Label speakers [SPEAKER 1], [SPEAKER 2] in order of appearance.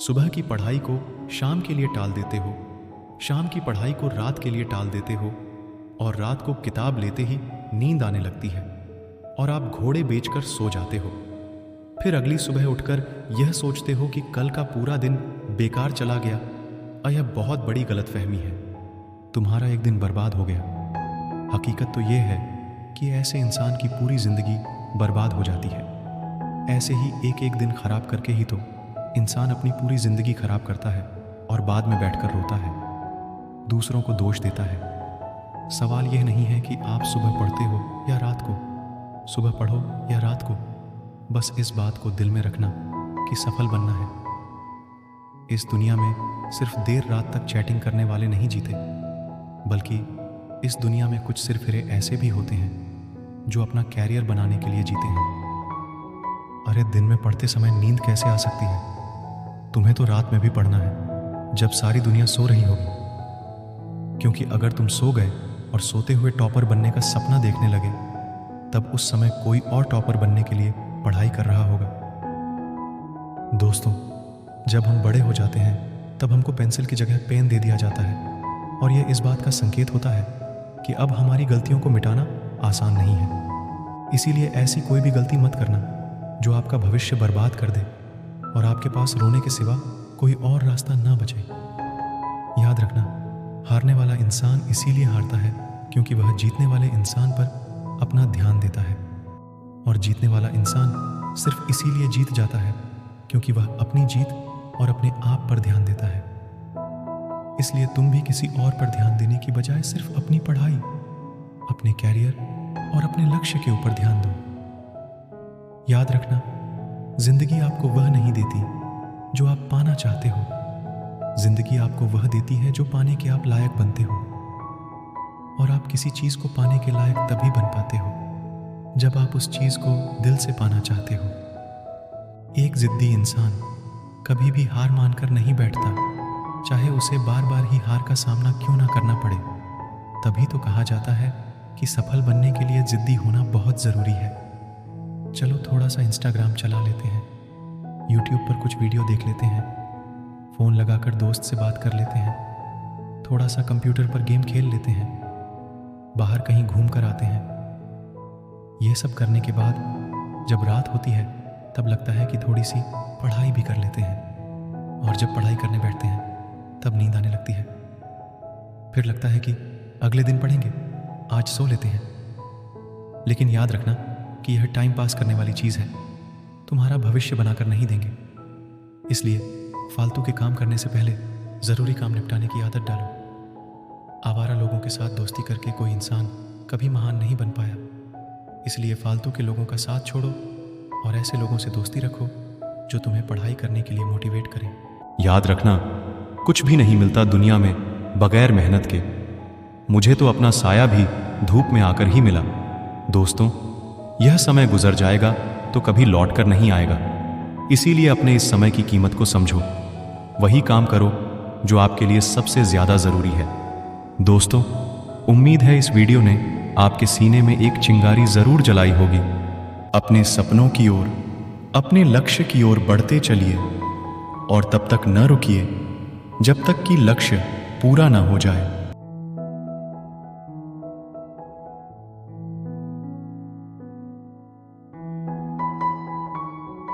[SPEAKER 1] सुबह की पढ़ाई को शाम के लिए टाल देते हो, शाम की पढ़ाई को रात के लिए टाल देते हो और रात को किताब लेते ही नींद आने लगती है और आप घोड़े बेचकर सो जाते हो। फिर अगली सुबह उठकर यह सोचते हो कि कल का पूरा दिन बेकार चला गया और यह बहुत बड़ी गलतफहमी है। तुम्हारा एक दिन बर्बाद हो गया। हकीकत तो यह है कि ऐसे इंसान की पूरी जिंदगी बर्बाद हो जाती है। ऐसे ही एक एक दिन खराब करके ही तो इंसान अपनी पूरी जिंदगी खराब करता है और बाद में बैठकर रोता है, दूसरों को दोष देता है। सवाल यह नहीं है कि आप सुबह पढ़ते हो या रात को, सुबह पढ़ो या रात को, बस इस बात को दिल में रखना कि सफल बनना है। इस दुनिया में सिर्फ देर रात तक चैटिंग करने वाले नहीं जीते, बल्कि इस दुनिया में कुछ सिरफिरे ऐसे भी होते हैं जो अपना कैरियर बनाने के लिए जीते हैं। अरे दिन में पढ़ते समय नींद कैसे आ सकती है? तुम्हें तो रात में भी पढ़ना है, जब सारी दुनिया सो रही होगी। क्योंकि अगर तुम सो गए और सोते हुए टॉपर बनने का सपना देखने लगे, तब उस समय कोई और टॉपर बनने के लिए पढ़ाई कर रहा होगा। दोस्तों, जब हम बड़े हो जाते हैं तब हमको पेंसिल की जगह पेन दे दिया जाता है और यह इस बात का संकेत होता है कि अब हमारी गलतियों को मिटाना आसान नहीं है। इसीलिए ऐसी कोई भी गलती मत करना जो आपका भविष्य बर्बाद कर दे और आपके पास रोने के सिवा कोई और रास्ता ना बचे। याद रखना, हारने वाला इंसान इसीलिए हारता है क्योंकि वह जीतने वाले इंसान पर अपना ध्यान देता है, और जीतने वाला इंसान सिर्फ इसीलिए जीत जाता है क्योंकि वह अपनी जीत और अपने आप पर ध्यान देता है। इसलिए तुम भी किसी और पर ध्यान देने की बजाय सिर्फ अपनी पढ़ाई, अपने कैरियर और अपने लक्ष्य के ऊपर ध्यान दो। याद रखना, जिंदगी आपको वह नहीं देती जो आप पाना चाहते हो, जिंदगी आपको वह देती है जो पाने के आप लायक बनते हो। और आप किसी चीज को पाने के लायक तभी बन पाते हो जब आप उस चीज को दिल से पाना चाहते हो। एक जिद्दी इंसान कभी भी हार मानकर नहीं बैठता, चाहे उसे बार बार ही हार का सामना क्यों ना करना पड़े। तभी तो कहा जाता है कि सफल बनने के लिए जिद्दी होना बहुत जरूरी है। चलो थोड़ा सा इंस्टाग्राम चला लेते हैं, यूट्यूब पर कुछ वीडियो देख लेते हैं, फ़ोन लगाकर दोस्त से बात कर लेते हैं, थोड़ा सा कंप्यूटर पर गेम खेल लेते हैं, बाहर कहीं घूम कर आते हैं। ये सब करने के बाद जब रात होती है तब लगता है कि थोड़ी सी पढ़ाई भी कर लेते हैं, और जब पढ़ाई करने बैठते हैं तब नींद आने लगती है। फिर लगता है कि अगले दिन पढ़ेंगे, आज सो लेते हैं। लेकिन याद रखना कि यह टाइम पास करने वाली चीज़ है, तुम्हारा भविष्य बनाकर नहीं देंगे। इसलिए फालतू के काम करने से पहले ज़रूरी काम निपटाने की आदत डालो। आवारा लोगों के साथ दोस्ती करके कोई इंसान कभी महान नहीं बन पाया। इसलिए फालतू के लोगों का साथ छोड़ो और ऐसे लोगों से दोस्ती रखो जो तुम्हें पढ़ाई करने के लिए मोटिवेट करें। याद रखना, कुछ भी नहीं मिलता दुनिया में बगैर मेहनत के। मुझे तो अपना साया भी धूप में आकर ही मिला। दोस्तों, यह समय गुजर जाएगा तो कभी लौट कर नहीं आएगा। इसीलिए अपने इस समय की कीमत को समझो, वही काम करो जो आपके लिए सबसे ज़्यादा ज़रूरी है। दोस्तों, उम्मीद है इस वीडियो ने आपके सीने में एक चिंगारी ज़रूर जलाई होगी। अपने सपनों की ओर, अपने लक्ष्य की ओर बढ़ते चलिए और तब तक न रुकिए जब तक कि लक्ष्य पूरा ना हो जाए।